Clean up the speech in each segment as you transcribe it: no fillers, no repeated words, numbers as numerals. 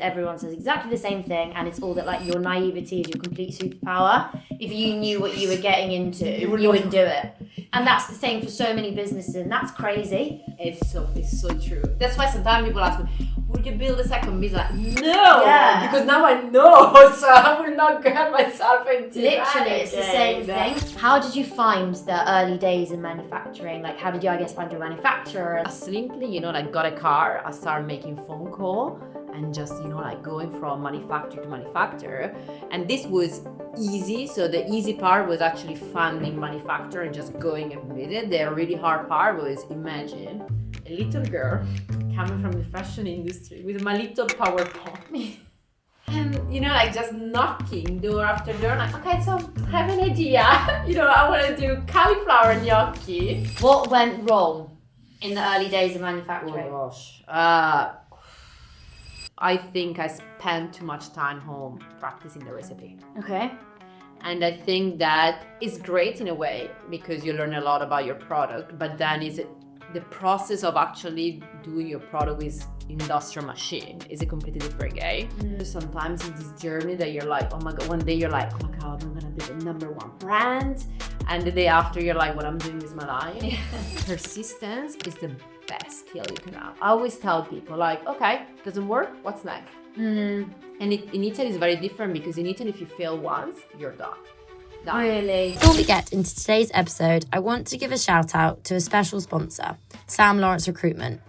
everyone says exactly the same thing, and it's all that like your naivety is your complete superpower. If you knew what you were getting into, you wouldn't do it. And that's the same for so many businesses, and that's crazy. It's so true. That's why sometimes people ask me, would you build a second business? Like, no, because now I know, so I will not get myself into Literally, it's the same thing. How did you find the early days in manufacturing? Like, how did you, I guess, find your manufacturer? Simply, like got a car, I started making phone call and just, like going from manufacturer to manufacturer. And this was easy. So the easy part was actually finding manufacturer and just going and with it. The really hard part was, imagine a little girl coming from the fashion industry with my little PowerPoint. And, like just knocking door after door, like, okay, so I have an idea. I want to do cauliflower gnocchi. What went wrong in the early days of manufacturing? Oh gosh. I think I spent too much time home practicing the recipe. Okay. And I think that is great in a way because you learn a lot about your product, but then the process of actually doing your product with industrial machine is a completely different game. Sometimes in this journey that you're like, oh my God, one day you're like, oh my God, I'm gonna be the #1 brand. And the day after you're like, what I'm doing with my life. Yeah. Persistence is the best skill you can have. I always tell people like, okay, doesn't work, what's next? And in Italy it's very different because in Italy if you fail once, you're done. Really? Before we get into today's episode, I want to give a shout out to a special sponsor, Sam Lawrence Recruitment.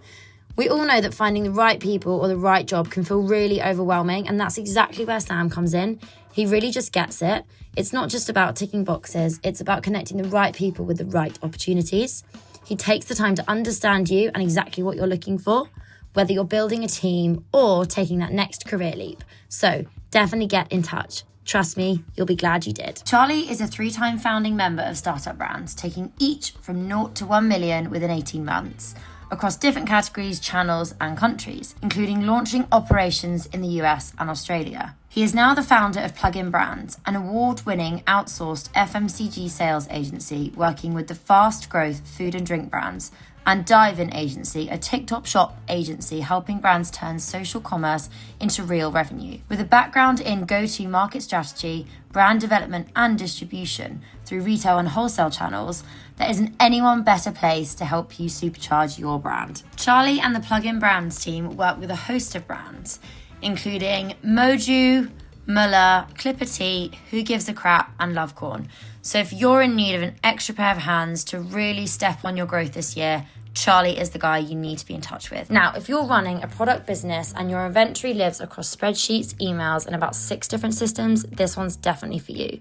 We all know that finding the right people or the right job can feel really overwhelming, and that's exactly where Sam comes in. He really just gets it. It's not just about ticking boxes, it's about connecting the right people with the right opportunities. He takes the time to understand you and exactly what you're looking for, whether you're building a team or taking that next career leap. So definitely get in touch. Trust me, you'll be glad you did. Charlie is a 3-time founding member of Startup Brands, taking each from 0 to 1 million within 18 months, across different categories, channels and countries, including launching operations in the US and Australia. He is now the founder of Plug-in Brands, an award-winning outsourced FMCG sales agency working with the fast-growth food and drink brands, and Dive-In Agency, a TikTok shop agency helping brands turn social commerce into real revenue. With a background in go-to-market strategy, brand development and distribution through retail and wholesale channels, there isn't anyone better placed to help you supercharge your brand. Charlie and the Plug-in Brands team work with a host of brands, including Moju, Muller, Clipper Tea, Who Gives a Crap, and Lovecorn. So if you're in need of an extra pair of hands to really step on your growth this year, Charlie is the guy you need to be in touch with. Now, if you're running a product business and your inventory lives across spreadsheets, emails, and about 6 different systems, this one's definitely for you.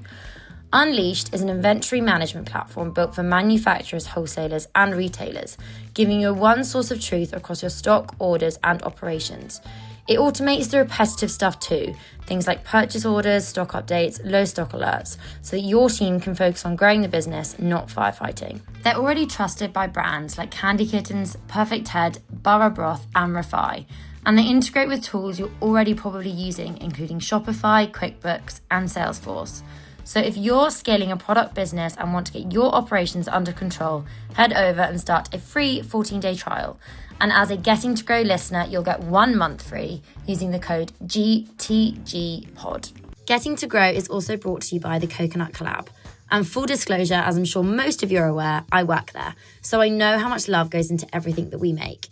Unleashed is an inventory management platform built for manufacturers, wholesalers, and retailers, giving you one source of truth across your stock, orders, and operations. It automates the repetitive stuff too, things like purchase orders, stock updates, low stock alerts, so that your team can focus on growing the business, not firefighting. They're already trusted by brands like Candy Kittens, Perfect Head, Borough Broth, and Refi, and they integrate with tools you're already probably using, including Shopify, QuickBooks, and Salesforce. So if you're scaling a product business and want to get your operations under control, head over and start a free 14-day trial. And as a Getting to Grow listener, you'll get 1 month free using the code GTGPOD. Getting to Grow is also brought to you by the Coconut Collab. And full disclosure, as I'm sure most of you are aware, I work there. So I know how much love goes into everything that we make.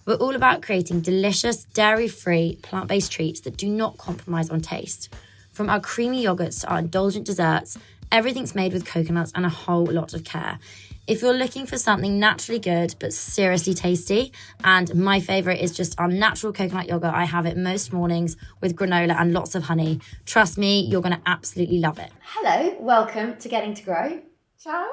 We're all about creating delicious, dairy-free, plant-based treats that do not compromise on taste. From our creamy yogurts to our indulgent desserts, everything's made with coconuts and a whole lot of care. If you're looking for something naturally good but seriously tasty, and my favourite is just our natural coconut yogurt, I have it most mornings with granola and lots of honey. Trust me, you're going to absolutely love it. Hello, welcome to Getting to Grow. Ciao.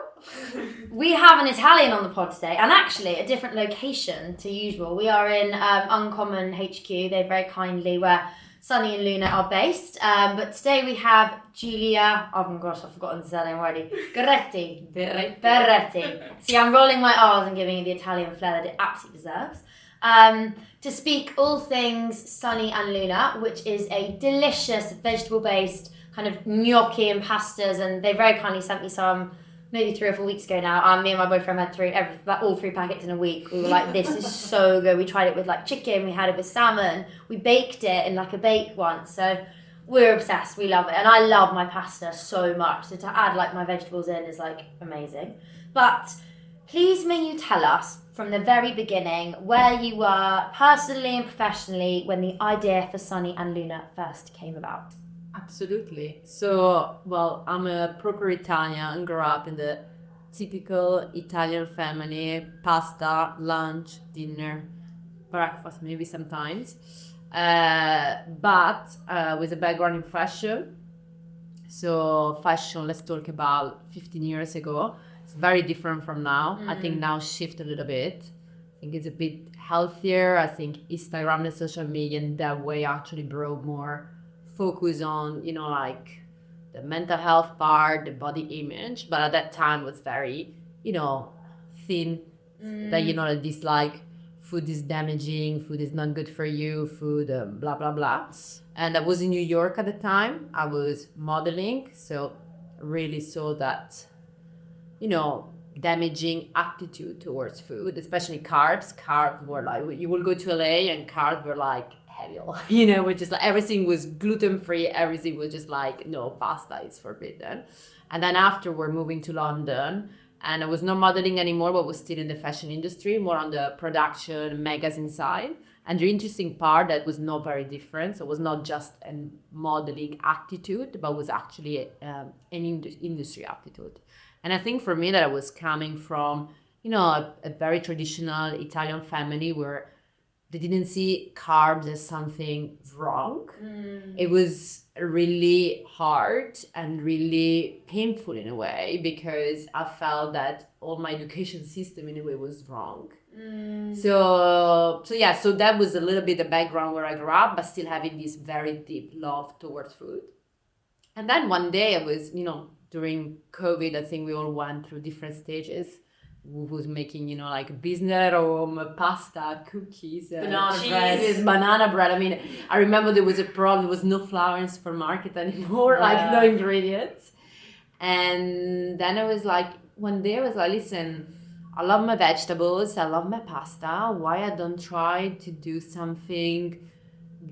We have an Italian on the pod today, and actually a different location to usual. We are in Uncommon HQ. They very kindly, where Sunny and Luna are based. But today we have Giulia, oh my gosh, I've forgotten the surname already. Berretti. See, I'm rolling my R's and giving it the Italian flair that it absolutely deserves. To speak all things Sunny and Luna, which is a delicious vegetable-based kind of gnocchi and pastas, and they very kindly sent me some maybe 3 or 4 weeks ago now. Me and my boyfriend had all 3 packets in a week. We were like, this is so good. We tried it with like chicken, we had it with salmon, we baked it in like a bake once. So we're obsessed, we love it. And I love my pasta so much. So to add like my vegetables in is like amazing. But please may you tell us from the very beginning where you were personally and professionally when the idea for Sunny and Luna first came about. Absolutely. So, well, I'm a proper Italian, grew up in the typical Italian family, pasta, lunch, dinner, breakfast, maybe sometimes. But with a background in fashion. So fashion, let's talk about 15 years ago. It's very different from now. I think now shift a little bit. I think it's a bit healthier. I think Instagram and social media in that way actually brought more focus on, like the mental health part, the body image. But at that time was very, thin. That, this like food is damaging, food is not good for you, food, blah, blah, blah. And I was in New York at the time. I was modeling. So really saw that, damaging attitude towards food, especially carbs. Carbs were like, you will go to LA and carbs were like hell, which is like everything was gluten-free. Everything was just like, no, pasta is forbidden. And then after we're moving to London, and I was not modeling anymore, but was still in the fashion industry, more on the production, magazine side. And the interesting part that was not very different. So it was not just a modeling attitude, but was actually an industry attitude. And I think for me that I was coming from, a very traditional Italian family where they didn't see carbs as something wrong. It was really hard and really painful in a way because I felt that all my education system in a way was wrong. So that was a little bit the background where I grew up, but still having this very deep love towards food. And then one day I was, during COVID, I think we all went through different stages. Who was making, like business at home, pasta, cookies, banana bread. I mean, I remember there was a problem. There was no flour in supermarket anymore, like no ingredients. And then I was like, one day I was like, listen, I love my vegetables, I love my pasta. Why I don't try to do something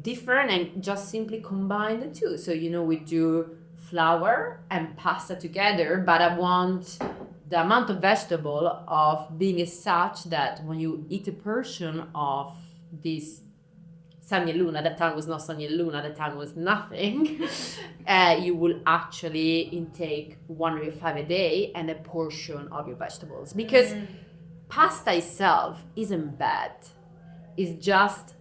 different and just simply combine the two? So, we do flour and pasta together, but I want the amount of vegetable of being as such that when you eat a portion of this Sunny Luna, at that time was not Sunny Luna, at that time was nothing, you will actually intake 105 a day and a portion of your vegetables. Because pasta itself isn't bad. It's just,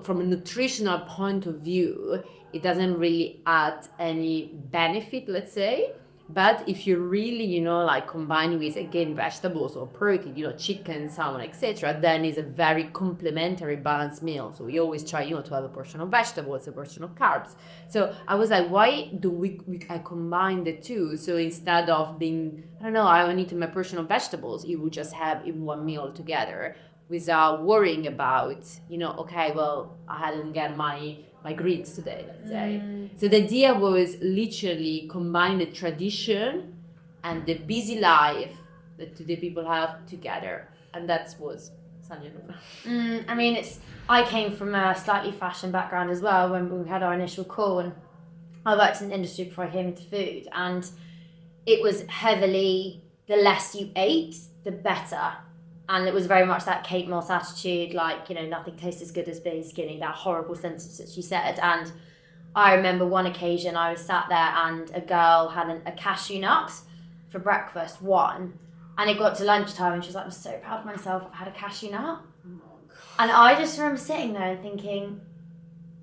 from a nutritional point of view, it doesn't really add any benefit, let's say. But if you really, like combine with, again, vegetables or protein, chicken, salmon, etc., then it's a very complementary balanced meal. So we always try, to have a portion of vegetables, a portion of carbs. So I was like, why do I combine the two? So instead of being, I only eat my portion of vegetables, you would just have in one meal together without worrying about, okay, well, I hadn't get my greens today, let's say. So the idea was literally combine the tradition and the busy life that today people have together. And that was Sunny and Luna. I came from a slightly fashion background as well when we had our initial call, and I worked in the industry before I came into food, and it was heavily the less you ate, the better. And it was very much that Kate Moss attitude, like, nothing tastes as good as being skinny, that horrible sentence that she said. And I remember one occasion I was sat there and a girl had a cashew nut for breakfast, and it got to lunchtime and she was like, I'm so proud of myself, I've had a cashew nut. And I just remember sitting there and thinking,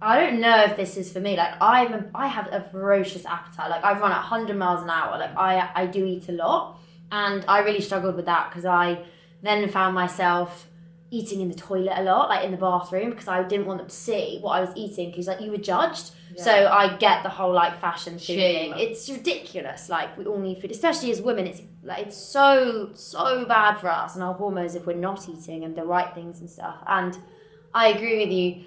I don't know if this is for me. Like, I have a ferocious appetite. Like, I run at 100 miles an hour. Like, I do eat a lot. And I really struggled with that because I then found myself eating in the toilet a lot, like in the bathroom, because I didn't want them to see what I was eating because like you were judged. Yeah. So I get the whole like fashion thing. It's ridiculous. Like we all need food, especially as women. It's so bad for us and our hormones if we're not eating and the right things and stuff. And I agree with you.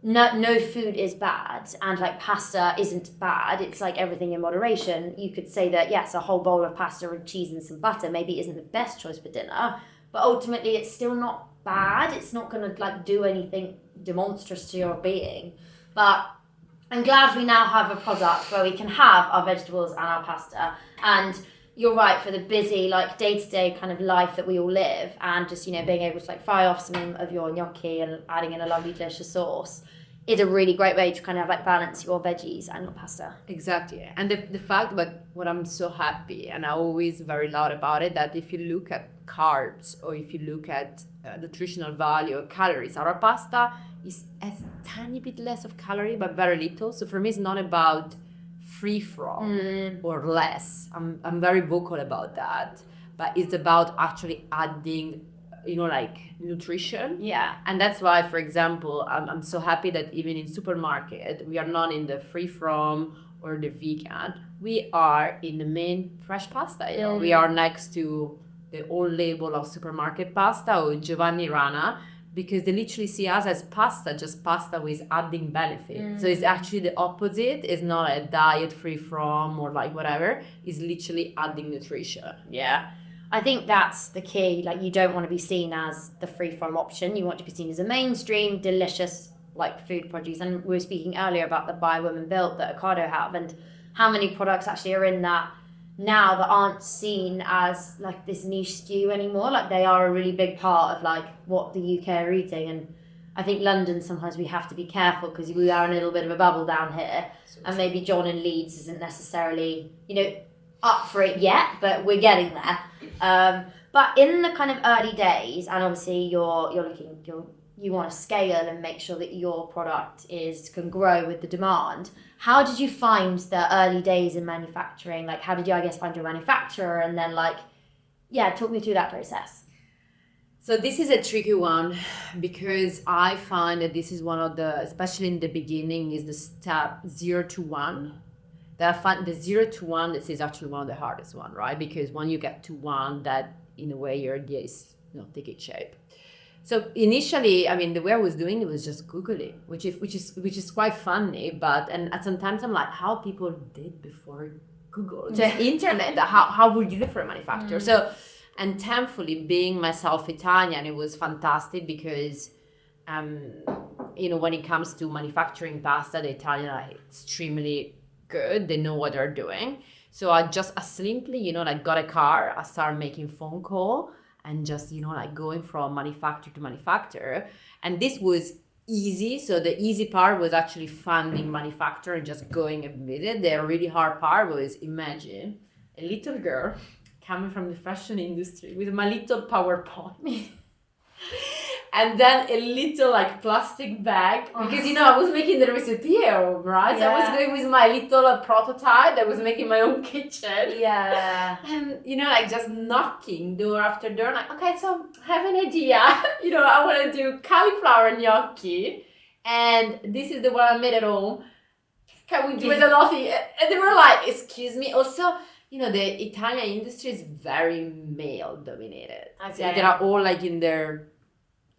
no food is bad, and like pasta isn't bad. It's like everything in moderation. You could say that yes, a whole bowl of pasta with cheese and some butter maybe isn't the best choice for dinner, but ultimately it's still not bad. It's not going to like do anything demonstrous to your being. But I'm glad we now have a product where we can have our vegetables and our pasta. And you're right, for the busy like day-to-day kind of life that we all live, and just, you know, being able to like fry off some of your gnocchi and adding in a lovely delicious sauce is a really great way to kind of like balance your veggies and your pasta. Exactly. And the fact, but what I'm so happy, and I always very loud about it, that if you look at carbs or if you look at nutritional value or calories, our pasta is a tiny bit less of calorie, but very little. So for me, it's not about free from or less. I'm very vocal about that, but it's about actually adding, you know, like nutrition. Yeah. And that's why, for example, I'm so happy that even in supermarket, we are not in the free from or the vegan. We are in the main fresh pasta. You know, we are next to the old label of supermarket pasta or Giovanni Rana, because they literally see us as pasta, just pasta with adding benefit. So it's actually the opposite. It's not a diet free from or like whatever. It's literally adding nutrition. Yeah. I think that's the key. Like, you don't want to be seen as the free from option. You want to be seen as a mainstream, delicious like food produce. And we were speaking earlier about the By Women Built that Ocado have, and how many products actually are in that now that aren't seen as like this niche stew anymore. Like, they are a really big part of like what the UK are eating. And I think London, sometimes we have to be careful because we are in a little bit of a bubble down here. And maybe John in Leeds isn't necessarily, you know, up for it yet, but we're getting there. But in the kind of early days, and obviously you want to scale and make sure that your product can grow with the demand. How did you find the early days in manufacturing? Like, how did you, I guess, find your manufacturer? And then talk me through that process. So this is a tricky one, because I find that this is one of the, especially in the beginning, is the step 0 to 1. That I find the 0 to 1, this is actually one of the hardest one, right? Because when you get to 1, that in a way your idea is, you know, taking shape. So initially, I mean, the way I was doing it was just Googling, which is quite funny. But sometimes I'm like, how people did before Google, the internet, how would you look for a manufacturer? So, and thankfully, being myself Italian, it was fantastic because, you know, when it comes to manufacturing pasta, the Italian are extremely good. They know what they're doing. So I simply, you know, like got a car. I started making phone call and just, you know, like going from manufacturer to manufacturer. And this was easy. So the easy part was actually finding manufacturer and just going and visit. The really hard part was, imagine a little girl coming from the fashion industry with my little PowerPoint. And then a little like plastic bag, because, you know, I was making the recipe at home, right? So I was going with my little prototype that was making my own kitchen. Yeah. And, you know, like just knocking door after door, like, okay, so I have an idea. You know, I want to do cauliflower gnocchi. And this is the one I made at home. Can we do it a lot? And they were like, excuse me. Also, you know, the Italian industry is very male dominated. Okay. They are all like in their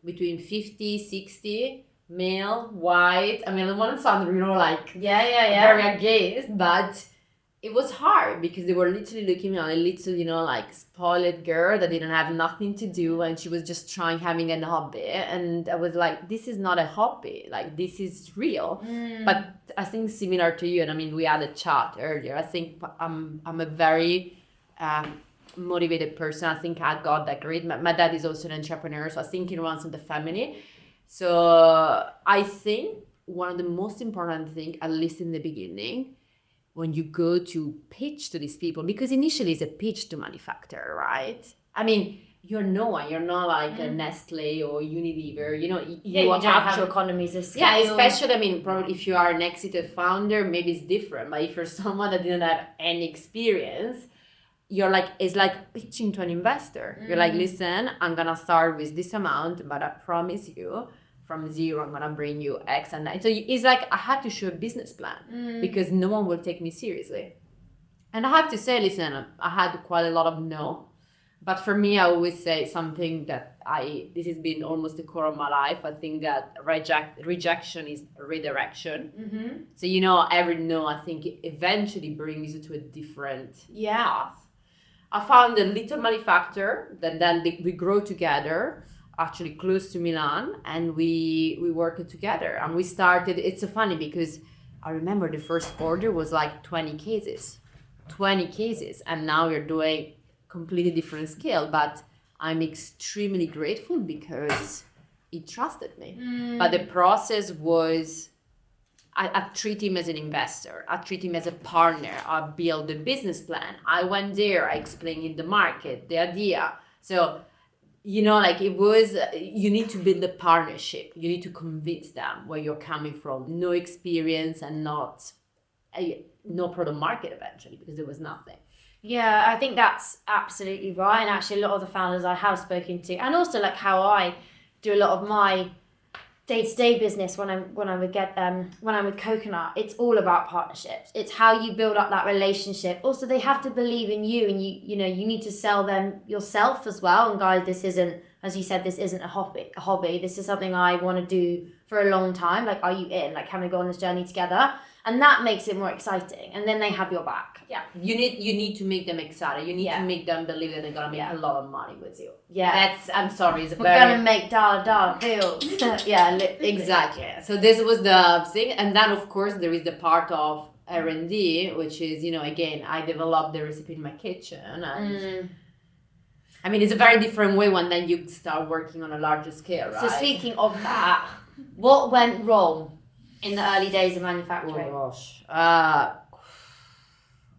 between 50, 60, male, white. I mean, I want to sound, you know, like very against, but it was hard because they were literally looking at a little, you know, like spoiled girl that didn't have nothing to do, and she was just having a hobby. And I was like, this is not a hobby, like this is real. But I think similar to you, and I mean, we had a chat earlier. I think I'm a very motivated person. I think I got that grit. My dad is also an entrepreneur, so I think it runs in the family. So I think one of the most important things, at least in the beginning, when you go to pitch to these people, because initially it's a pitch to manufacturer, right? I mean, you're no one. You're not like a Nestle or Unilever. You know, you don't have economies of scale. Yeah, especially, I mean, probably if you are an exited founder, maybe it's different. But if you're someone that didn't have any experience, you're like, it's like pitching to an investor. You're like, listen, I'm gonna start with this amount, but I promise you, from zero, I'm gonna bring you X and Y. So it's like I had to show a business plan because no one will take me seriously. And I have to say, listen, I had quite a lot of no. But for me, I always say something that this has been almost the core of my life. I think that rejection is redirection. Mm-hmm. So every no, I think it eventually brings you to a different path. I found a little manufacturer that then we grow together, actually close to Milan, and we worked together. And we started. It's so funny because I remember the first order was like 20 cases, and now we're doing completely different scale. But I'm extremely grateful because he trusted me. But the process was. I treat him as an investor. I treat him as a partner. I build a business plan. I went there. I explained in the market, the idea. So, it was, you need to build a partnership. You need to convince them where you're coming from. No experience and no product market eventually, because there was nothing. Yeah, I think that's absolutely right. And actually a lot of the founders I have spoken to, and also like how I do a lot of my day-to-day business when I'm with Coconut, it's all about partnerships. It's how you build up that relationship. Also, they have to believe in you, and you need to sell them yourself as well. And guys, this isn't, as you said, this isn't a hobby. This is something I want to do for a long time. Like, are you in? Like, can we go on this journey together? And that makes it more exciting. And then they have your back. Yeah. You need to make them excited. You need to make them believe that they're gonna make a lot of money with you. Yeah. I'm sorry, we're gonna make dollar bills. Yeah, exactly. So this was the thing. And then of course there is the part of R&D, which is, again, I developed the recipe in my kitchen, and I mean, it's a very different way when then you start working on a larger scale, right? So speaking of that, what went wrong in the early days of manufacturing? Oh gosh.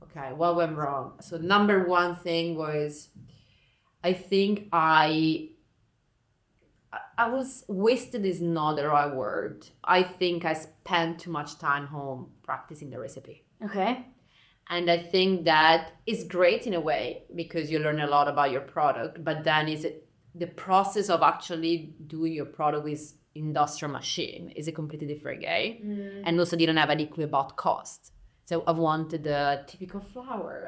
Okay, what went wrong? So number one thing was, I think I was wasted is not the right word. I think I spent too much time home practicing the recipe. Okay. And I think that is great in a way because you learn a lot about your product, but then the process of actually doing your product with industrial machine is a completely different game. And also didn't have any clue about cost. So I wanted the typical flour,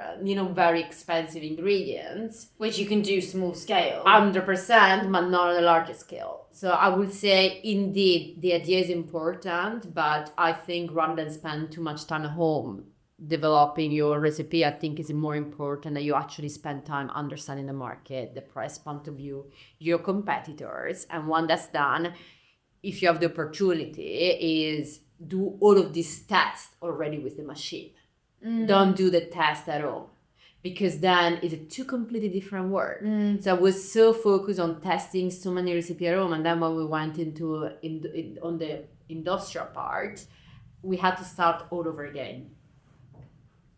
very expensive ingredients. Which you can do small scale. 100%, but not on a larger scale. So I would say, indeed, the idea is important, but I think rather than spend too much time at home developing your recipe, I think it's more important that you actually spend time understanding the market, the price point of view, your competitors. And when that's done, if you have the opportunity, is do all of these tests already with the machine. Don't do the test at all, because then it's a two completely different world. So I was so focused on testing so many recipes at home, and then when we went on the industrial part, we had to start all over again.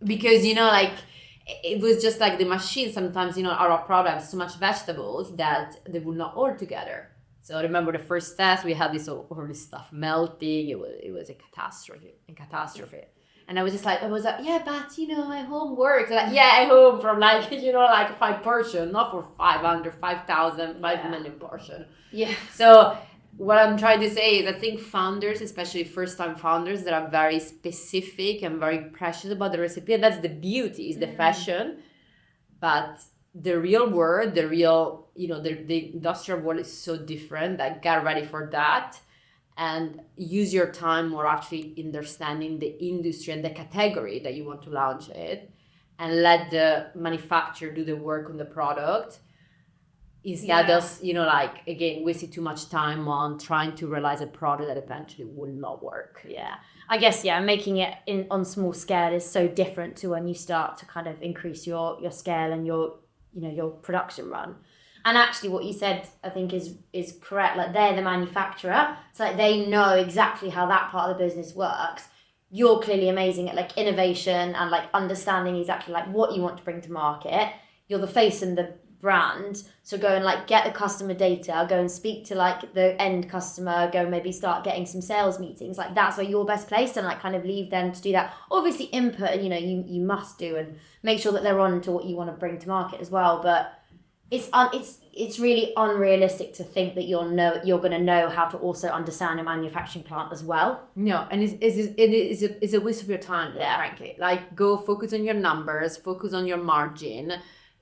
Because it was just like the machine sometimes, our product has so much vegetables that they would not all together. So I remember the first test, we had all this stuff melting. It was a catastrophe. And I was like, yeah, but at home works. Like, yeah, at home from like 5 portion, not for 500, 5,000, 5 million portion. Yeah. So what I'm trying to say is I think founders, especially first-time founders, that are very specific and very precious about the recipe, and that's the beauty, is the fashion. But the real world, the industrial world is so different that get ready for that and use your time more actually understanding the industry and the category that you want to launch it, and let the manufacturer do the work on the product instead of, again, wasting too much time on trying to realize a product that eventually will not work. Yeah. I guess, making it on small scale is so different to when you start to kind of increase your scale and your production run. And actually what you said, I think is correct. Like, they're the manufacturer. It's like they know exactly how that part of the business works. You're clearly amazing at like innovation and like understanding exactly like what you want to bring to market. You're the face and the brand. So go and like get the customer data, go and speak to like the end customer, go maybe start getting some sales meetings. Like, that's where you're best placed, and like kind of leave them to do that. Obviously input, and you must do, and make sure that they're on to what you want to bring to market as well. But it's really unrealistic to think that you're going to know how to also understand a manufacturing plant as well. No, and it's a waste of your time, frankly. Like, go focus on your numbers, focus on your margin.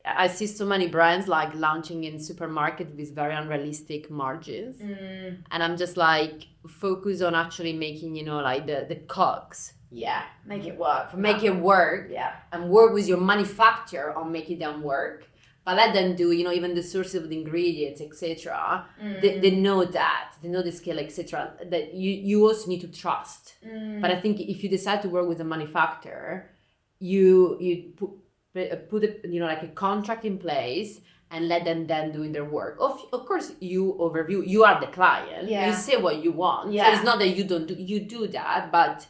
I see so many brands like launching in supermarket with very unrealistic margins. And I'm just like, focus on actually making, like the cogs. Yeah, make it work. Make it work. Yeah. And work with your manufacturer on making them work. But let them do, even the source of the ingredients, etc. They know that. They know the scale, etc. That you also need to trust. But I think if you decide to work with a manufacturer, you put like a contract in place and let them then doing their work. Of course, you are the client. Yeah. You say what you want. Yeah. So it's not that you do that, but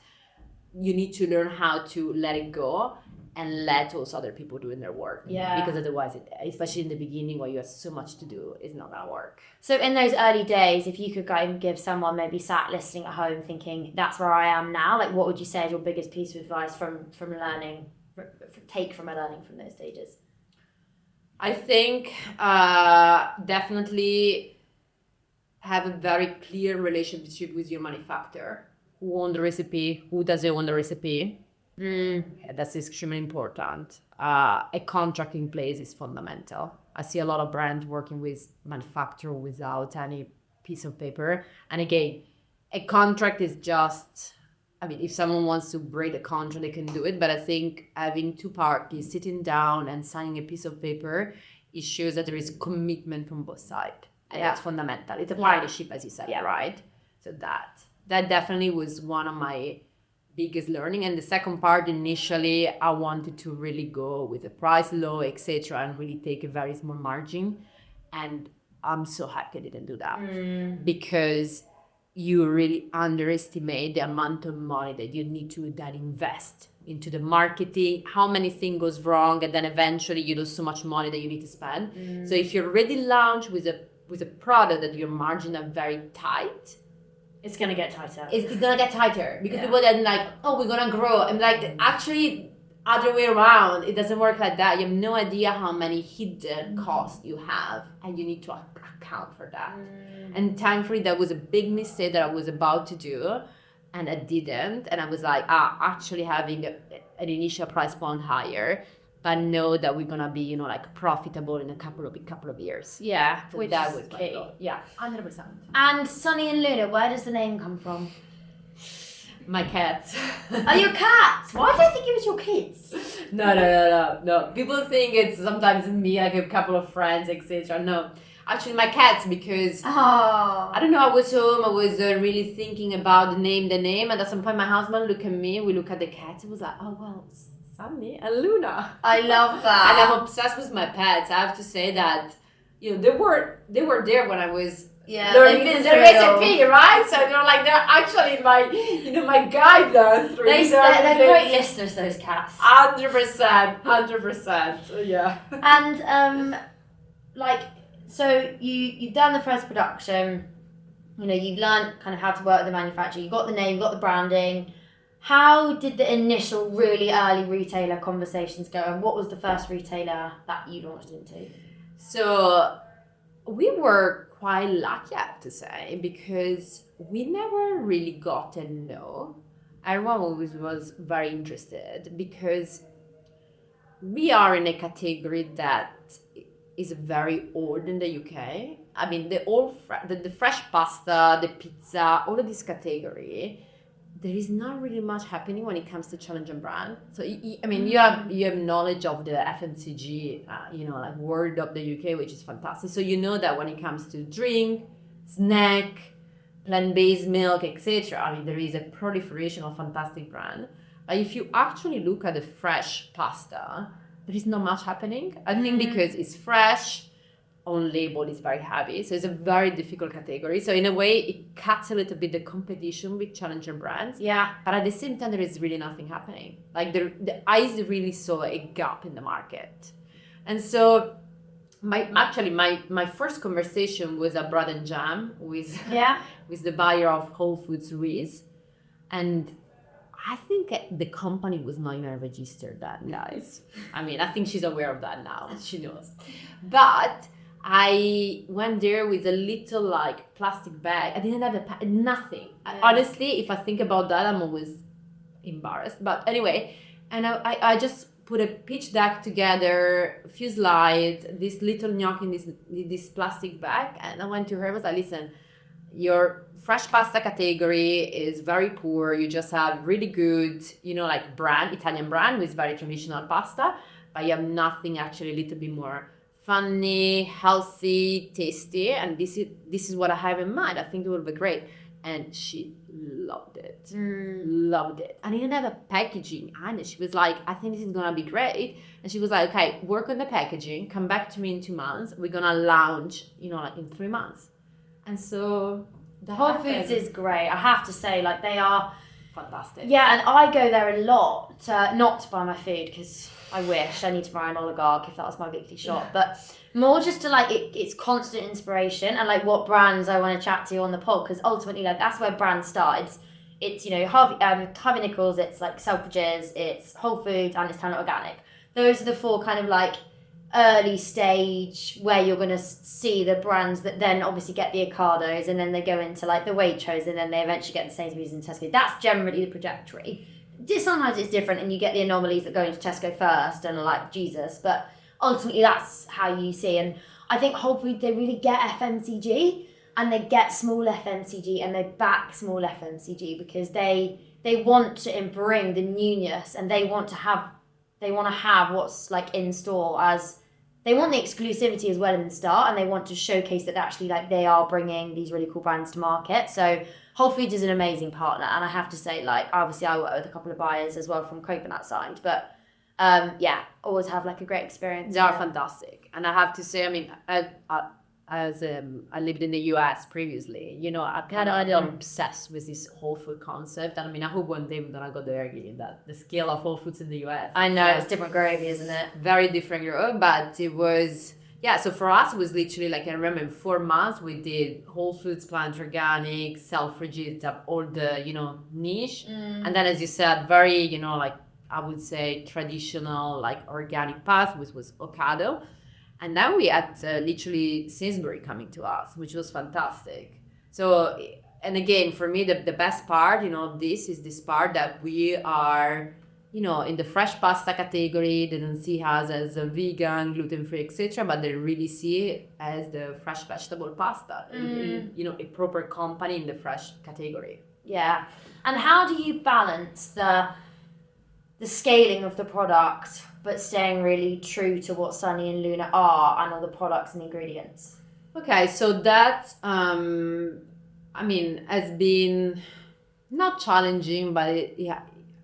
you need to learn how to let it go and let also other people doing their work. Yeah. Because otherwise, especially in the beginning where you have so much to do, it's not gonna work. So in those early days, if you could go and give someone maybe sat listening at home thinking, that's where I am now, like what would you say is your biggest piece of advice from learning, take from learning from those stages? I think definitely have a very clear relationship with your manufacturer. Who owns the recipe? Who doesn't own the recipe? That's extremely important. A contract in place is fundamental. I see a lot of brands working with manufacturer without any piece of paper. And again, a contract is just, if someone wants to break the contract, they can do it. But I think having two parties sitting down and signing a piece of paper, it shows that there is commitment from both sides. And that's fundamental. It's a partnership, as you said, right? So that definitely was one of my biggest learning. And the second part, initially, I wanted to really go with the price low, etc., and really take a very small margin. And I'm so happy I didn't do that because you really underestimate the amount of money that you need to then invest into the marketing, how many things goes wrong, and then eventually you lose so much money that you need to spend. So if you're already launched with a product that your margins are very tight, it's going to get tighter. It's going to get tighter because people then like, oh, we're going to grow. And like, actually, other way around, it doesn't work like that. You have no idea how many hidden costs you have, and you need to account for that. And thankfully, that was a big mistake that I was about to do, and I didn't. And I was like, actually having an initial price point higher, but know that we're gonna be, profitable in a couple of years. Yeah, So which that is was key. my goal. Yeah, 100%. And Sunny and Luna, where does the name come from? My cats. Are your cats? Why did I think it was your kids? No. People think it's sometimes me, like a couple of friends, etc. No, actually my cats, because I don't know, I was home, I was really thinking about the name, and at some point my husband looked at me, we look at the cats, he was like, oh well, Sunny and Luna. I love that. And I'm obsessed with my pets. I have to say that, they were there when I was learning the recipe, right? So they're actually my guidance. They're great listeners, those cats. 100%. Yeah. And so you've done the first production. You've learned kind of how to work with the manufacturer. You got the name, you got the branding. How did the initial really early retailer conversations go, and what was the first retailer that you launched into? So we were quite lucky, I have to say, because we never really got a no. Everyone always was very interested because we are in a category that is very old in the UK. The fresh pasta, the pizza, all of this category, there is not really much happening when it comes to challenger brand. So you have knowledge of the FMCG, world of the UK, which is fantastic. So you know that when it comes to drink, snack, plant-based milk, etc., there is a proliferation of fantastic brand. But if you actually look at the fresh pasta, there is not much happening. I think because it's fresh, on label is very heavy, so it's a very difficult category. So in a way, it cuts a little bit the competition with challenger brands. Yeah. But at the same time, there is really nothing happening. The eyes really saw a gap in the market, and so my first conversation was at Bread and Jam with the buyer of Whole Foods Ruiz, and I think the company was not even registered then, guys. I think she's aware of that now. She knows, but I went there with a little plastic bag. I didn't have nothing. Yeah. Honestly, if I think about that, I'm always embarrassed. But anyway, and I just put a pitch deck together, a few slides, this little gnocchi in this plastic bag. And I went to her, I was like, listen, your fresh pasta category is very poor. You just have really good, like Italian brand with very traditional pasta, but you have nothing actually a little bit more funny, healthy, tasty. And this is what I have in mind. I think it will be great. And she loved it. Loved it. And didn't have a packaging. And she was like, I think this is going to be great. And she was like, okay, work on the packaging. Come back to me in 2 months. We're going to launch, like in 3 months. And so Whole Foods is great. I have to say, like, they are fantastic. Yeah, and I go there a lot, not to buy my food, because I wish I need to buy an oligarch if that was my weekly shop, but more just to like it's constant inspiration and like what brands I want to chat to on the pod, because ultimately like that's where brands start. It's Harvey Nichols, it's like Selfridges, it's Whole Foods, and it's Town Organic. Those are the 4 kind of like early stage where you're going to see the brands that then obviously get the Ocados, and then they go into like the Waitrose, and then they eventually get the Sainsbury's and Tesco. That's generally the trajectory. Sometimes it's different and you get the anomalies that go into Tesco first and are like Jesus, but ultimately that's how you see. And I think Whole Foods, they really get FMCG, and they get small FMCG, and they back small FMCG because they want to bring the newness, and they want to have what's like in store, as they want the exclusivity as well in the start, and they want to showcase that actually like they are bringing these really cool brands to market. So Whole Foods is an amazing partner, and I have to say, like, obviously I work with a couple of buyers as well from Coconut side, but always have like a great experience. They are fantastic. And I have to say, I mean, I lived in the US previously, I kind of obsessed with this whole food concept. And I mean, I hope one day we're gonna go there again, that the scale of Whole Foods in the US. I know, it's different gravy, isn't it? Very different Europe, but it was, so for us, it was literally like, I remember in 4 months, we did Whole Foods, Plant Organic, Selfridges, all the, niche. And then, as you said, very, like, I would say traditional, like organic path, which was Ocado. And then we had literally Sainsbury coming to us, which was fantastic. So, and again, for me, the best part, this part that we are, in the fresh pasta category. They don't see us as a vegan, gluten-free, etc., but they really see it as the fresh vegetable pasta, a proper company in the fresh category. Yeah. And how do you balance the scaling of the product, but staying really true to what Sunny and Luna are and all the products and ingredients? Okay, so that, has been not challenging, but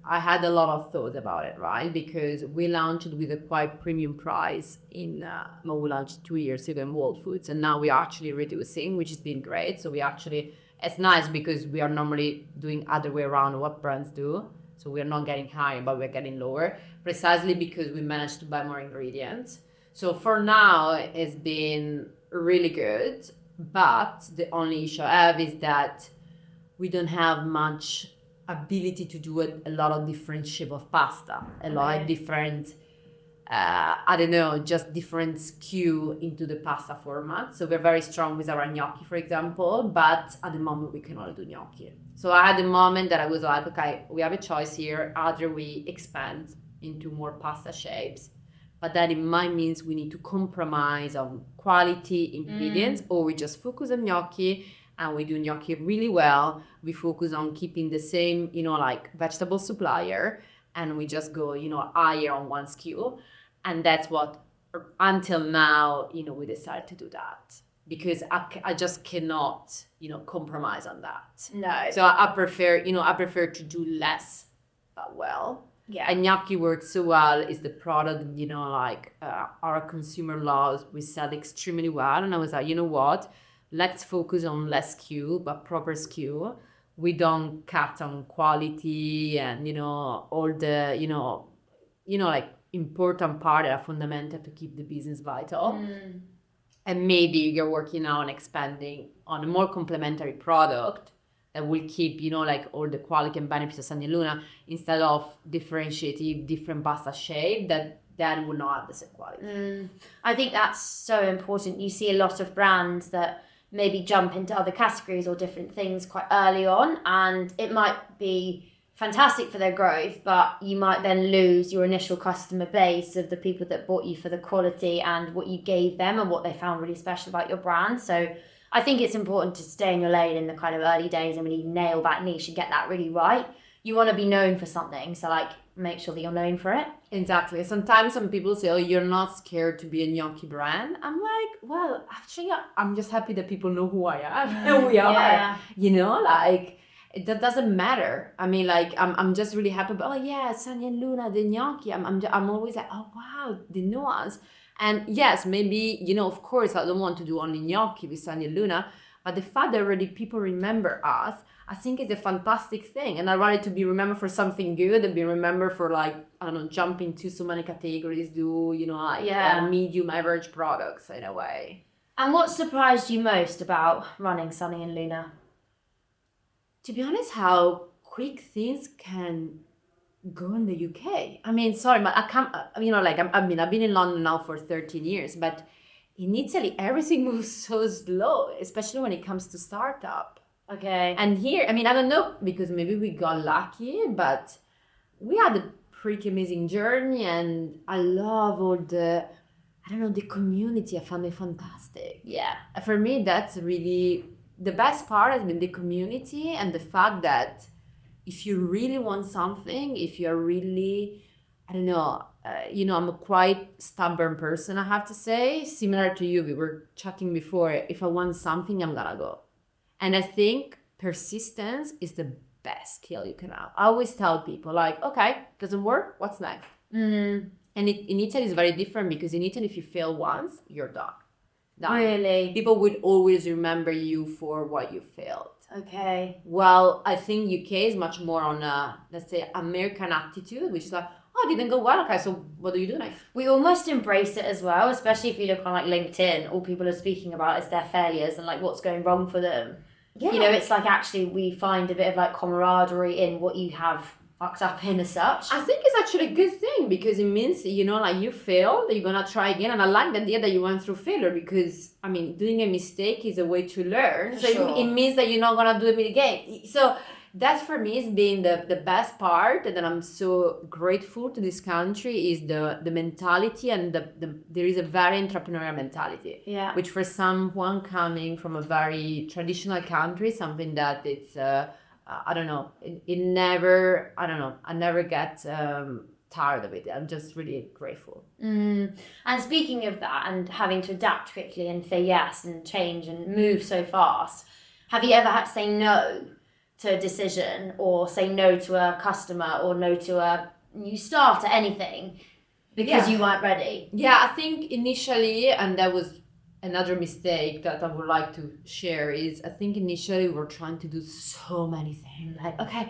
I had a lot of thoughts about it, right? Because we launched with a quite premium price we launched 2 years ago in Whole Foods, and now we're actually reducing, which has been great. So it's nice because we are normally doing other way around what brands do. So we're not getting higher, but we're getting lower, precisely because we managed to buy more ingredients. So for now, it's been really good. But the only issue I have is that we don't have much ability to do a lot of different shape of pasta, a lot of different, just different SKU into the pasta format. So we're very strong with our gnocchi, for example, but at the moment we cannot do gnocchi. So I had a moment that I was like, okay, we have a choice here. Either we expand into more pasta shapes, but that it might means we need to compromise on quality ingredients, or we just focus on gnocchi and we do gnocchi really well. We focus on keeping the same, vegetable supplier, and we just go, higher on one SKU. And that's what, until now, we decided to do that. Because I just cannot, compromise on that. No. So I prefer to do less, but well. Yeah. And gnocchi works so well. Is the product, our consumer loves. We sell extremely well. And I was like, you know what? Let's focus on less SKU, but proper SKU. We don't cut on quality and, all the, important part that are fundamental to keep the business vital. And maybe you're working on expanding on a more complementary product that will keep, all the quality and benefits of Sunny Luna, instead of differentiating different pasta shape that will not have the same quality. I think that's so important. You see a lot of brands that maybe jump into other categories or different things quite early on, and it might be fantastic for their growth, but you might then lose your initial customer base of the people that bought you for the quality and what you gave them and what they found really special about your brand. So I think it's important to stay in your lane in the kind of early days and really nail that niche and get that really right. You want to be known for something, so like make sure that you're known for it. Exactly. Sometimes some people say, oh, you're not scared to be a gnocchi brand. I'm like, well, actually, I'm just happy that people know who I am and we are. You know, like, that doesn't matter. I mean, like, I'm just really happy. But, oh, yeah, Sonia and Luna, the gnocchi. I'm always like, oh, wow, they know us. And yes, maybe, you know, of course, I don't want to do only gnocchi with Sonia and Luna. But the fact that already people remember us, I think is a fantastic thing. And I'd rather to be remembered for something good than be remembered for, like, I don't know, jump into so many categories, do, you know, like medium average products in a way. And what surprised you most about running Sunny and Luna? To be honest, how quick things can go in the UK. I mean, sorry, but I can't, you know, like, I've been in London now for 13 years, but in Italy, everything moves so slow, especially when it comes to startup. Okay. And here, I mean, I don't know, because maybe we got lucky, but we had a pretty amazing journey, and I love all the, I don't know, the community. I found it fantastic. Yeah. For me, that's really, the best part has been the community and the fact that if you really want something, if you're really, I don't know, you know, I'm a quite stubborn person, I have to say. Similar to you, we were chatting before. If I want something, I'm gonna go. And I think persistence is the best skill you can have. I always tell people, like, okay, doesn't work, what's next? Mm-hmm. And in Italy, it's very different, because in Italy, if you fail once, you're done. Really? People would always remember you for what you failed. Okay. Well, I think UK is much more on a, let's say, American attitude, which is like, oh, it didn't go well. Okay, so what do you do next? We almost embrace it as well, especially if you look on like LinkedIn. All people are speaking about is their failures and like what's going wrong for them. Yeah. You know, it's like actually we find a bit of like camaraderie in what you have fucked up in as such. I think it's actually a good thing, because it means, you know, like, you failed, you're gonna try again. And I like the idea that you went through failure, because, I mean, doing a mistake is a way to learn. So sure. it means that you're not gonna do it again. So that for me has been the best part, and that I'm so grateful to this country, is the mentality, and there is a very entrepreneurial mentality. Yeah. Which for someone coming from a very traditional country, something that it's I don't know, it never, I don't know, I never get tired of it. I'm just really grateful. And speaking of that, and having to adapt quickly and say yes and change and move so fast, have you ever had to say no to a decision, or say no to a customer, or no to a new start at anything because you weren't ready? Yeah, I think initially, and that was another mistake that I would like to share, is I think initially we were trying to do so many things. Like, okay,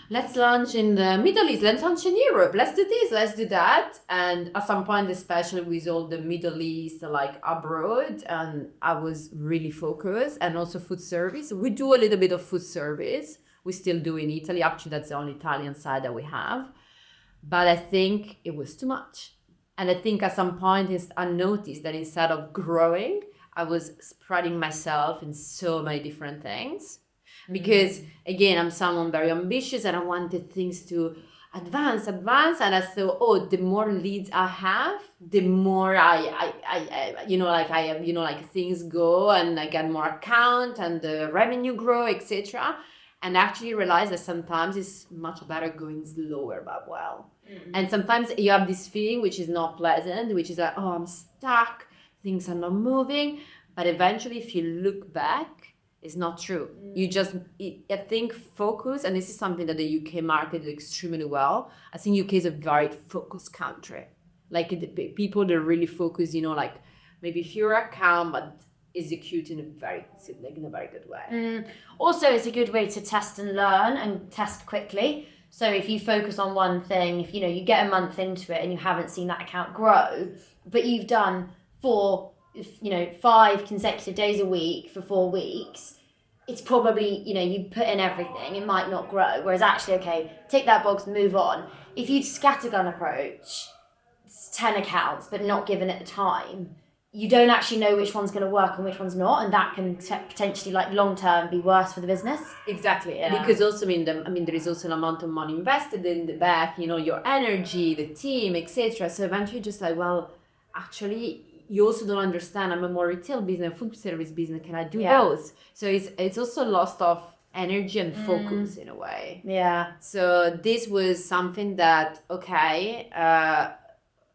let's launch in the Middle East, let's launch in Europe, let's do this, let's do that. And at some point, especially with all the Middle East, like abroad, and I was really focused, and also food service. We do a little bit of food service. We still do in Italy. Actually, that's the only Italian side that we have. But I think it was too much. And I think at some point I noticed that instead of growing, I was spreading myself in so many different things. Because again, I'm someone very ambitious, and I wanted things to advance. And I thought, oh, the more leads I have, the more I you know, like things go, and I get more account, and the revenue grow, etc. And actually realize that sometimes it's much better going slower but well. And sometimes you have this feeling which is not pleasant, which is like, oh, I'm stuck, things are not moving. But eventually, if you look back, it's not true. You just, I think, focus, and this is something that the UK market did extremely well. I think UK is a very focused country. Like, the people that really focus, you know, like maybe fewer account, but execute in a very good way. Also, it's a good way to test and learn and test quickly. So if you focus on one thing, if you know you get a month into it and you haven't seen that account grow, but you've done 5 consecutive days a week for 4 weeks, it's probably, you know, you put in everything, it might not grow. Whereas actually, okay, tick that box, move on. If you'd scattergun approach, it's 10 accounts, but not given it the time, you don't actually know which one's going to work and which one's not, and that can potentially like long term be worse for the business. Exactly, because also there is also an amount of money invested in the back, your energy, the team, etc. So eventually you're just like, well, actually you also don't understand. I'm a more retail business, food service business. Can I do those? So it's also lost of energy and focus in a way. Yeah. So this was something that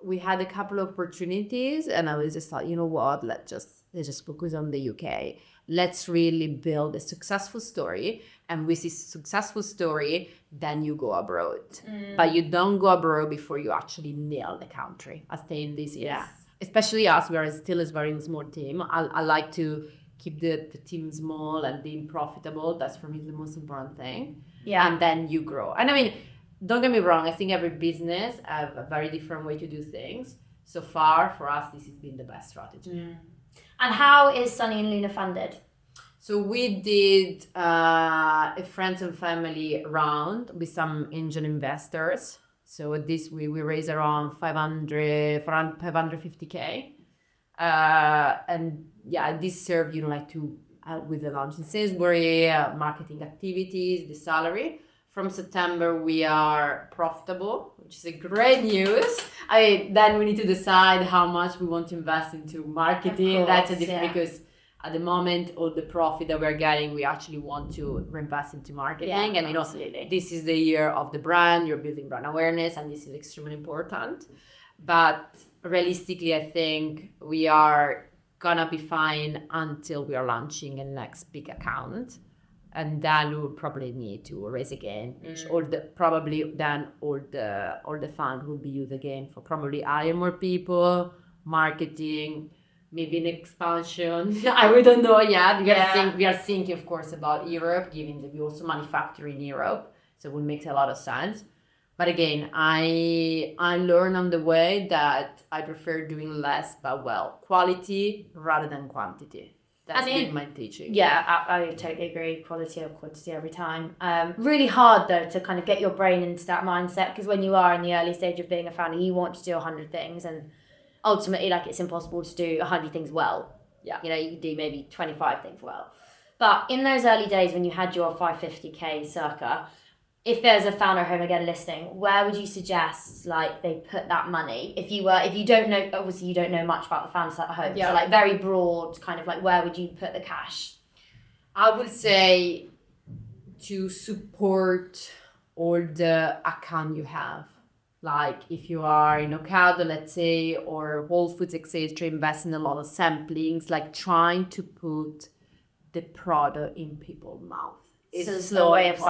we had a couple of opportunities, and I was just like, you know what, let's just focus on the UK. Let's really build a successful story, and with this successful story, then you go abroad. But you don't go abroad before you actually nail the country. I think this is, especially us, we are still a very small team. I like to keep the team small and being profitable. That's for me the most important thing. Yeah. And then you grow. And I mean, don't get me wrong, I think every business has a very different way to do things. So far, for us, this has been the best strategy. And how is Sunny and Luna funded? So we did a friends and family round with some angel investors. So this we raised around 550K. And this served, to help with the launch in Sainsbury, marketing activities, the salary. From September, we are profitable, which is a great news. Then we need to decide how much we want to invest into marketing. Course, that's a different because at the moment, all the profit that we're getting, we actually want to reinvest into marketing. And absolutely. This is the year of the brand. You're building brand awareness, and this is extremely important. But realistically, I think we are gonna be fine until we are launching a next big account. And then we will probably need to raise again. All the fund will be used again for probably hire more people, marketing, maybe an expansion. We don't know yet. We are thinking, of course, about Europe, given that we also manufacture in Europe, so it will make a lot of sense. But again, I learned on the way that I prefer doing less, but quality rather than quantity. That's been my teaching. Yeah, I totally agree. Quality or quantity every time. Really hard though to kind of get your brain into that mindset, because when you are in the early stage of being a founder, you want to do 100 things, and ultimately, it's impossible to do 100 things well. Yeah. You can do maybe 25 things well. But in those early days when you had your 550K circa, if there's a founder home again listening, where would you suggest they put that money? If you don't know, obviously you don't know much about the founders at home. Yeah. So very broad, kind of where would you put the cash? I would say to support all the account you have. If you are in Ocado, let's say, or Whole Foods, etc., invest in a lot of samplings, trying to put the product in people's mouth. It's a slow way of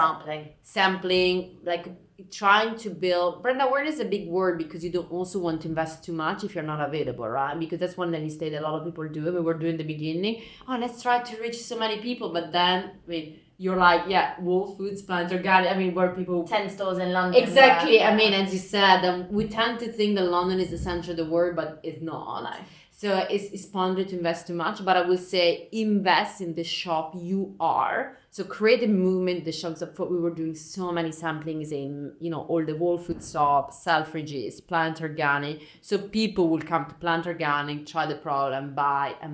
sampling, trying to build brand awareness is a big word, because you don't also want to invest too much if you're not available, right? Because that's one mistake that a lot of people do. We were doing in the beginning. Let's try to reach so many people, but then you're Whole Foods, Plant Organic. Where people 10 stores in London. Exactly. As you said, we tend to think that London is the center of the world, but it's not. No. So it's pointless to invest too much, but I would say invest in the shop you are. So create a movement, the shops of we were doing so many samplings in, all the Whole Food shops, Selfridges, Plant Organic. So people will come to Plant Organic, try the product and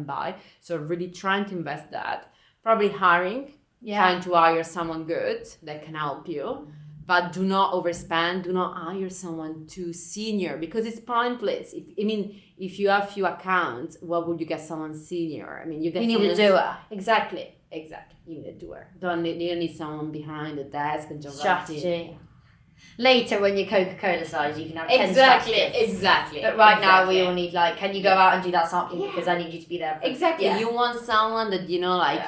buy. So really trying to invest that. Probably hiring, trying to hire someone good that can help you. But do not overspend. Do not hire someone too senior, because it's pointless. If you have few accounts, what would you get someone senior? You need a doer. Exactly. You need a doer. You don't need someone behind the desk and just strategy. Later, when you're Coca-Cola size, you can have 10 strategists. Exactly. But right now, we all need can you go out and do that sampling, because I need you to be there. You want someone that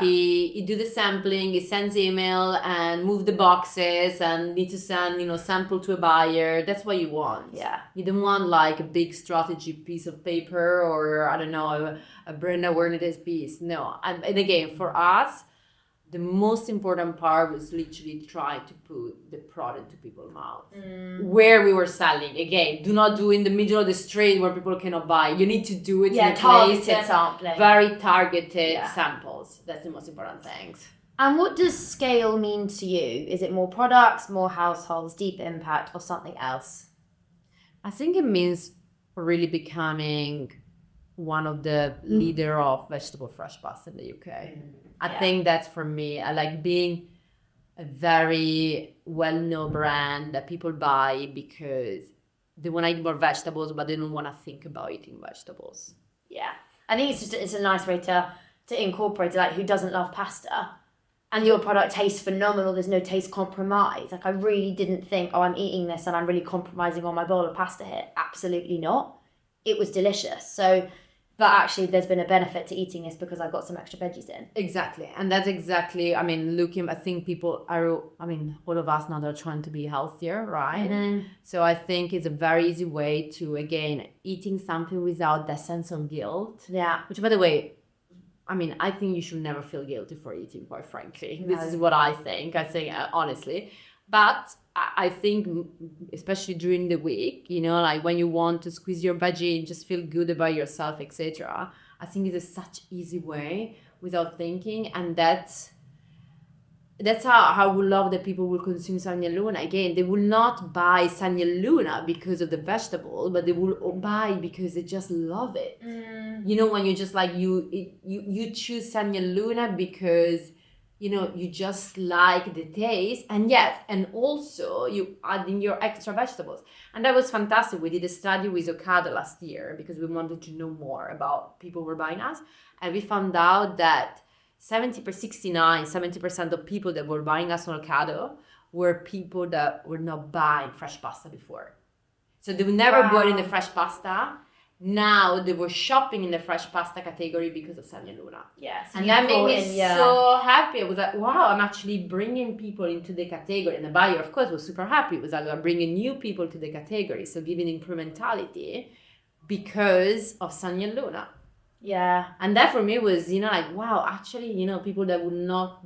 he do the sampling, he sends email and move the boxes and need to send sample to a buyer. That's what you want. Yeah. You don't want a big strategy piece of paper, or I don't know, a brand awareness piece. No. And again, for us, the most important part was literally try to put the product to people's mouth. Where we were selling. Again, do not do in the middle of the street where people cannot buy. You need to do it in a targeted place, sampling. very targeted samples. That's the most important things. And what does scale mean to you? Is it more products, more households, deep impact, or something else? I think it means really becoming one of the leader of vegetable fresh pasta in the UK. I think that's for me. I like being a very well-known brand that people buy because they want to eat more vegetables, but they don't want to think about eating vegetables. Yeah. I think it's a nice way to incorporate it, like who doesn't love pasta? And your product tastes phenomenal. There's no taste compromise. Like I really didn't think, oh, I'm eating this and I'm really compromising on my bowl of pasta here. Absolutely not. It was delicious. So, but actually there's been a benefit to eating this because I've got some extra veggies in. Exactly. And that's exactly, I think people are, all of us now are trying to be healthier, right? Mm-hmm. So I think it's a very easy way to, again, eating something without that sense of guilt. Yeah. Which, by the way, I think you should never feel guilty for eating, quite frankly. No. This is what I think. I think honestly. But I think, especially during the week, like when you want to squeeze your veggie and just feel good about yourself, etc. I think it's such easy way without thinking. And that's how I would love that people will consume Sagnaluna. Again, they will not buy Sagnaluna because of the vegetable, but they will buy because they just love it. When you just like, you choose Sagnaluna because, you just like the taste. And also you add in your extra vegetables. And that was fantastic. We did a study with Ocado last year because we wanted to know more about people who were buying us. And we found out that 70% of people that were buying us on Ocado were people that were not buying fresh pasta before. So they were never bought in the fresh pasta. Now they were shopping in the fresh pasta category because of Sagnaluna. Yes. And that made me so happy. I was like, wow, I'm actually bringing people into the category. And the buyer, of course, was super happy. It was like, I'm bringing new people to the category. So giving incrementality because of Sagnaluna. Yeah. And that for me was, like, wow, actually, people that would not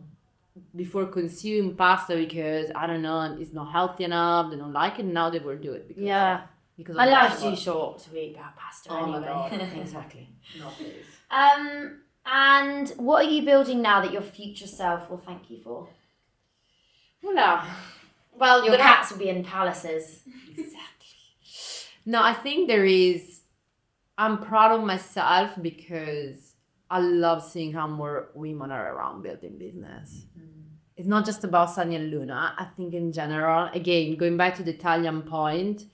before consume pasta because, I don't know, it's not healthy enough, they don't like it, now they will do it. Because my life's too short to eat that pasta anyway. My God, exactly. No, please. And what are you building now that your future self will thank you for? Well, your cats will be in palaces. Exactly. No, I think I'm proud of myself because I love seeing how more women are around building business. It's not just about Sagnaluna. I think in general, again, going back to the Italian point,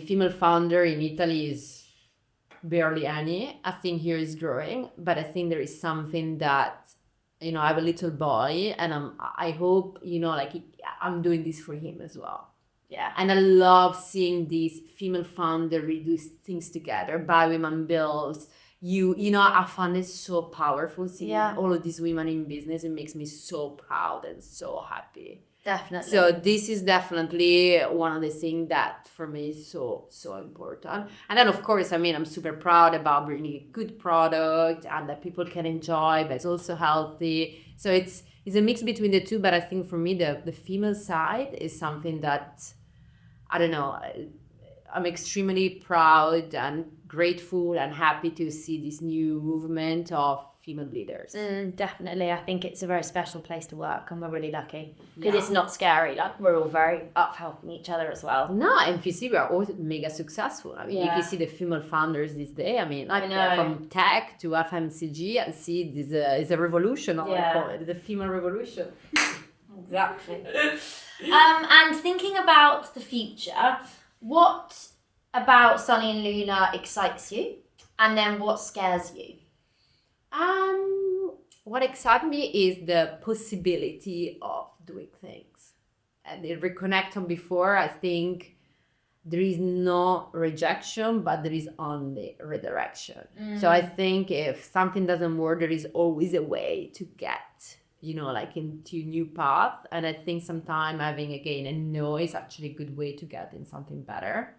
female founder in Italy is barely any. I think here is growing, but I think there is something that, I have a little boy and I hope, I'm doing this for him as well. Yeah. And I love seeing these female founders do things together, buy women bills. I find it so powerful seeing all of these women in business. It makes me so proud and so happy. Definitely. So this is definitely one of the things that for me is so, so important. And then, of course, I'm super proud about bringing a good product and that people can enjoy, but it's also healthy. So it's a mix between the two. But I think for me, the female side is something that, I don't know, I'm extremely proud and grateful and happy to see this new movement of female leaders. Definitely. I think it's a very special place to work and we're really lucky because it's not scary. Like we're all very up helping each other as well. No, and we are all mega successful. If you see the female founders these days, from tech to FMCG, I see this is a revolution. I call it the female revolution. Exactly. And thinking about the future, what about Sunny and Luna excites you? And then what scares you? What excites me is the possibility of doing things. And the reconnect on before, I think there is no rejection, but there is only redirection. So I think if something doesn't work, there is always a way to get, into a new path. And I think sometimes having, again, a no is actually a good way to get in something better.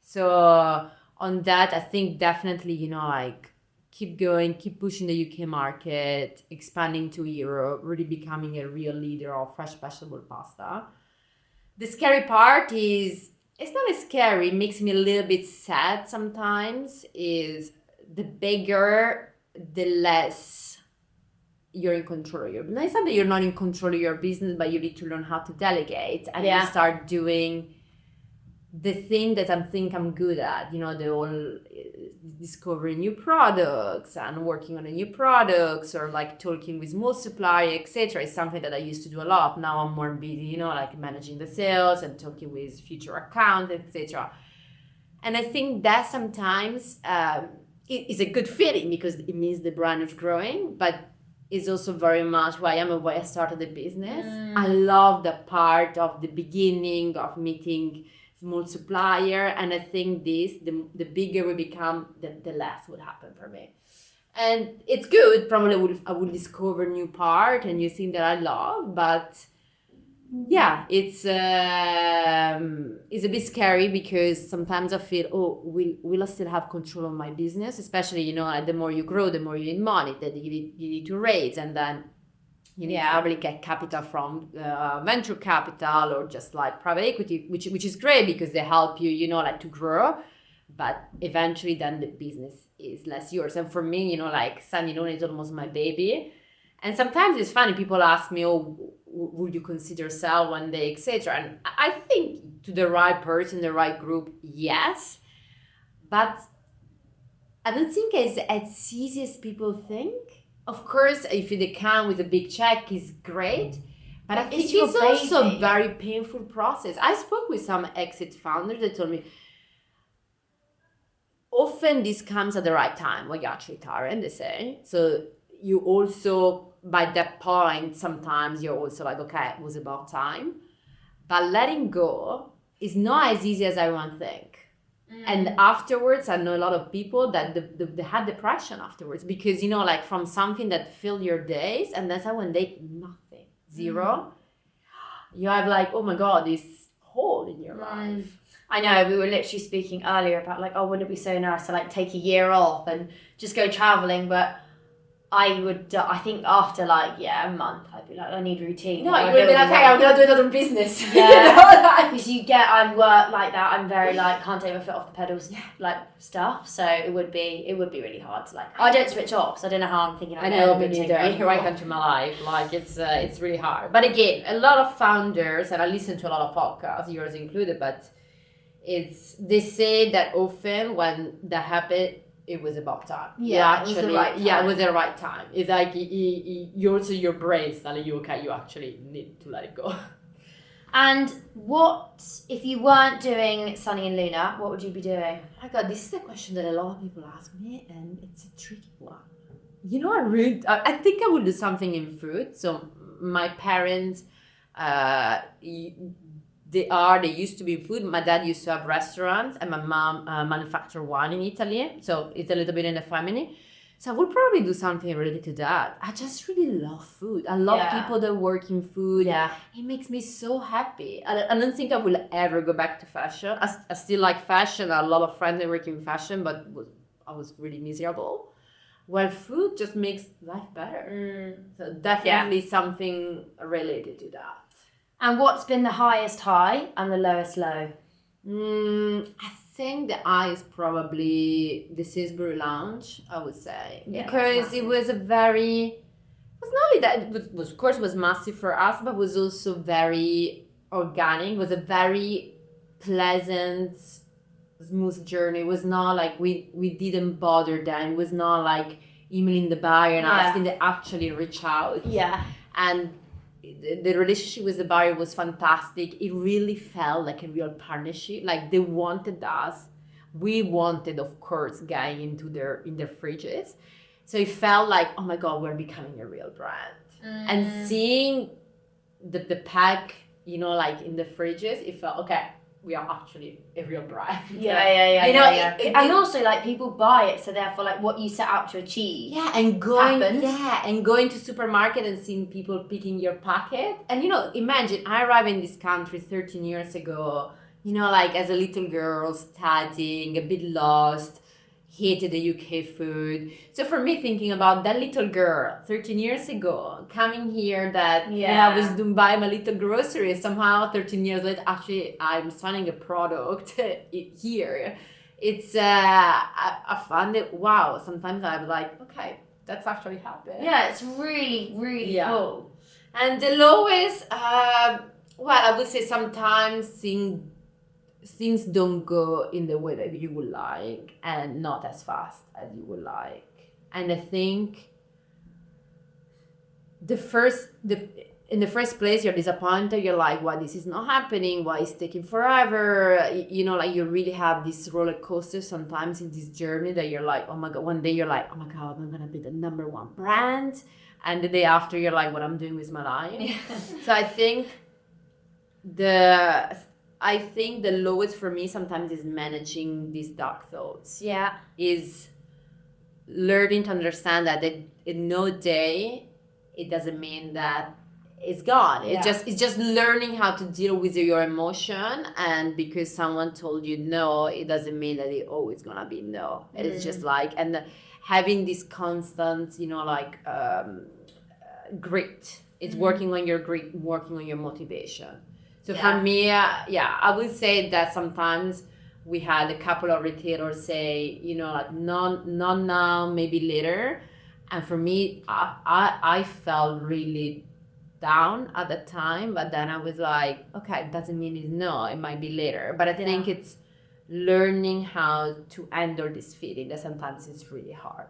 So on that, I think definitely, keep going, keep pushing the UK market, expanding to Europe, really becoming a real leader of fresh vegetable pasta. The scary part is, it's not as scary, it makes me a little bit sad sometimes, is the bigger, the less you're in control of your business. It's not that you're not in control of your business, but you need to learn how to delegate and you start doing the thing that I think I'm good at, you know, the whole discovering new products and working on the new products, or like talking with more supplier, etc., is something that I used to do a lot. Now I'm more busy, you know, like managing the sales and talking with future accounts, etc. And I think that sometimes it is a good feeling because it means the brand is growing, but it's also very much who I am and why I started the business. I love the part of the beginning of meeting small supplier, and I think the bigger we become, the less would happen for me. And it's good. Probably I would discover new part and new thing that I love, but yeah, it's a bit scary because sometimes I feel, will I still have control of my business? Especially, you know, like the more you grow, the more you need money that you need to raise, and then you need to probably get capital from venture capital or just like private equity, which is great because they help you, you know, like to grow, but eventually then the business is less yours. And for me, you know, like San Luna is almost my baby. And sometimes it's funny, people ask me, would you consider sell one day, etc. And I think to the right person, the right group, yes. But I don't think it's as easy as people think. Of course, if they come with a big check, is great. But I think it's also a very painful process. I spoke with some exit founders that told me, often this comes at the right time when you actually tired, they say. So you also, by that point, sometimes you're also like, okay, it was about time. But letting go is not as easy as everyone think. And afterwards, I know a lot of people that they had depression afterwards because, you know, like from something that filled your days, and then someone day nothing, zero. You have like, oh my God, this hole in your life. I know, we were literally speaking earlier about like, wouldn't it be so nice to like take a year off and just go traveling, but I think after like, a month, I'd be like, I need routine. No, you would be like, hey, I'm going to do another business. Yeah, because I work like that. I'm very like, can't take my foot off the pedals, like stuff. So it would be really hard to like, I don't switch off. So I don't know how I'm thinking. I know, me neither. Here I come to my life. Like it's really hard. But again, a lot of founders, and I listen to a lot of podcasts, yours included, but they say that often when that happens, it was about time. Yeah, it was the right time. Yeah, it was the right time. It's like you also, your brain's telling you, okay, you actually need to let it go. And what, if you weren't doing Sunny and Luna, what would you be doing? Oh my God, this is a question that a lot of people ask me, and it's a tricky one. You know, I think I would do something in food. So my parents, they used to be in food. My dad used to have restaurants, and my mom manufactured wine in Italy. So it's a little bit in the family. So I would probably do something related to that. I just really love food. I love people that work in food. Yeah. It makes me so happy. I don't think I will ever go back to fashion. I still like fashion. I have a lot of friends that work in fashion, but I was really miserable. Well, food just makes life better. So definitely something related to that. And what's been the highest high and the lowest low? I think the high is probably the Sainsbury Lounge, I would say. Yeah, because it was it was not only that, it was, of course, it was massive for us, but was also very organic. It was a very pleasant, smooth journey. It was not like we didn't bother them. It was not like emailing the buyer and asking to actually reach out. Yeah. And the relationship with the buyer was fantastic. It really felt like a real partnership. Like they wanted us. We wanted, of course, getting in their fridges. So it felt like, oh my God, we're becoming a real brand. And seeing the pack, you know, like in the fridges, it felt, okay, we are actually a real brand. Yeah. You know, and also like people buy it, so therefore like what you set out to achieve. Yeah, and going to supermarket and seeing people picking your packet. And you know, imagine I arrived in this country 13 years ago, you know, like as a little girl studying, a bit lost, hated the UK food. So for me, thinking about that little girl 13 years ago, coming here that I was doing buy my little groceries, somehow 13 years later, actually I'm selling a product here. It's, I found it, wow, sometimes I'm like, okay, that's actually happened. Yeah, it's really, really cool. And the lowest, well, I would say sometimes seeing things don't go in the way that you would like and not as fast as you would like. And I think in the first place, you're disappointed. You're like, why this is not happening? Why it's taking forever? You know, like you really have this roller coaster sometimes in this journey that you're like, oh my God, one day you're like, oh my God, I'm going to be the #1 brand. And the day after you're like, what I'm doing with my life. Yeah. So I think the lowest for me sometimes is managing these dark thoughts. Yeah. Is learning to understand that in no day, it doesn't mean that it's gone. Yeah. It's just learning how to deal with your emotion, and because someone told you no, it doesn't mean that it's always gonna be no. It's just like, and having this constant, you know, like grit. It's working on your grit, working on your motivation. So for me, I would say that sometimes we had a couple of retailers say, you know, like not now, maybe later. And for me, I felt really down at the time, but then I was like, okay, it doesn't mean it's no, it might be later. But I think it's learning how to handle this feeling that sometimes it's really hard.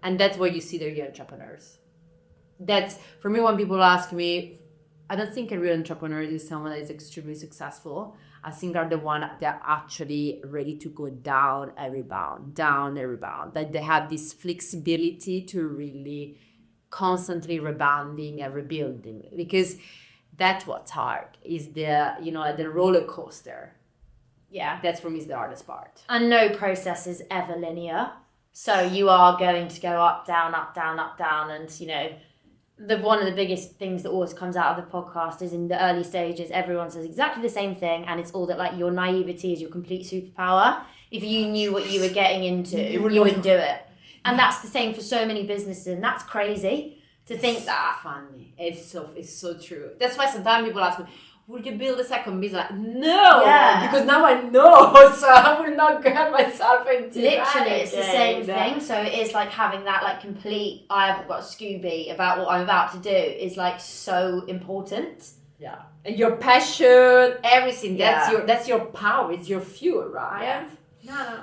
And that's where you see the real entrepreneurs. That's, for me, when people ask me, I don't think a real entrepreneur is someone that is extremely successful. I think are the one that are actually ready to go down and rebound. That they have this flexibility to really constantly rebounding and rebuilding, because that's what's hard, is the roller coaster. Yeah. That's for me is the hardest part. And no process is ever linear. So you are going to go up, down, up, down, up, down. And, you know, one of the biggest things that always comes out of the podcast is in the early stages, everyone says exactly the same thing. And it's all that, like, your naivety is your complete superpower. If you knew what you were getting into, you wouldn't do it. And that's the same for so many businesses. And that's crazy to think that. Funny. It's so true. That's why sometimes people ask me, would you build a second business? Like, no, because now I know, so I will not get myself into literally it's the same thing. So it is like having that like complete, I haven't got a Scooby about what I'm about to do is like so important. Yeah. And your passion, everything, that's your power, it's your fuel, right? Yeah. No.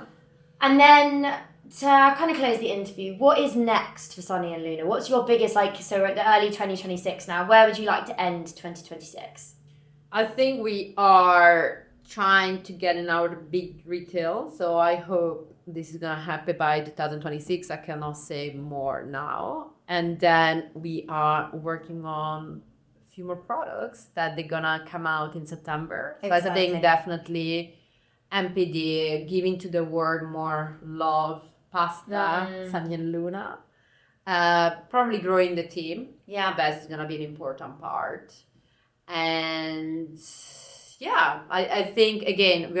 And then to kind of close the interview, what is next for Sunny and Luna? What's your biggest, like, so we're at the early 2026 now, where would you like to end 2026? I think we are trying to get in our big retail. So I hope this is going to happen by 2026. I cannot say more now. And then we are working on a few more products that they're going to come out in September. So I think definitely MPD, giving to the world more love, pasta, Sunny and Luna. Probably growing the team. Yeah, that's going to be an important part. And I think again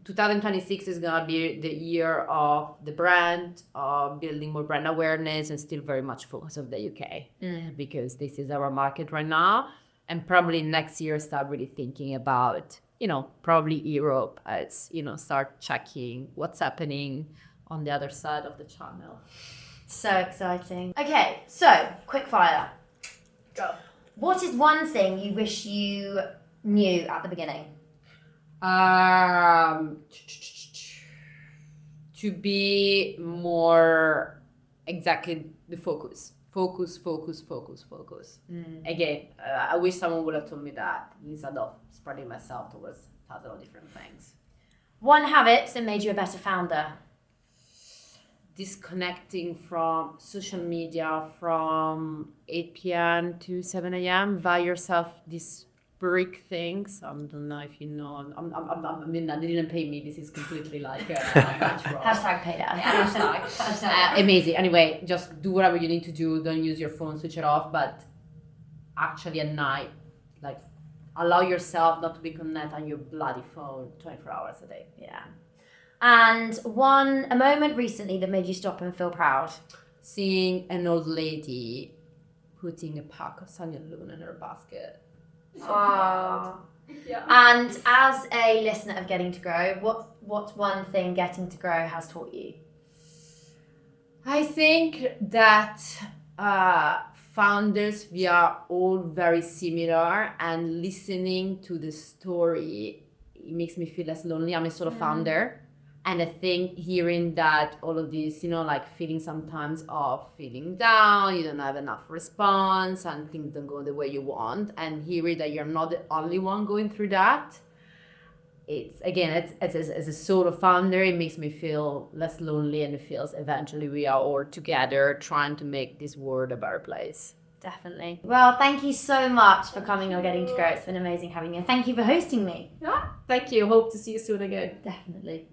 2026 is gonna be the year of the brand, of building more brand awareness, and still very much focus on the UK because this is our market right now. And probably next year start really thinking about, you know, probably Europe as, you know, start checking what's happening on the other side of the channel. So exciting. Okay, so quick fire. Go. What is one thing you wish you knew at the beginning? To be more exactly the focus. Focus. Again, I wish someone would have told me that instead of spreading myself towards a thousand of different things. One habit that made you a better founder? Disconnecting from social media from 8 p.m. to 7 a.m. Buy yourself these brick things. I don't know if you know. I mean, they didn't pay me. This is completely like natural. Hashtag pay that. Hashtag. Amazing. Anyway, just do whatever you need to do. Don't use your phone. Switch it off. But actually at night, like, allow yourself not to be connected on your bloody phone 24 hours a day. Yeah. And a moment recently that made you stop and feel proud? Seeing an old lady putting a pack of Sunny and Luna in her basket. Oh. Yeah. And as a listener of Getting to Grow, what's one thing Getting to Grow has taught you? I think that founders, we are all very similar, and listening to the story it makes me feel less lonely. I'm a solo founder. And I think hearing that all of this, like feeling sometimes of feeling down, you don't have enough response and things don't go the way you want. And hearing that you're not the only one going through that. As a solo founder, it makes me feel less lonely, and it feels eventually we are all together trying to make this world a better place. Definitely. Well, thank you so much for coming on Getting to Grow. It's been amazing having you. Thank you for hosting me. Yeah, thank you. Hope to see you soon again. Definitely.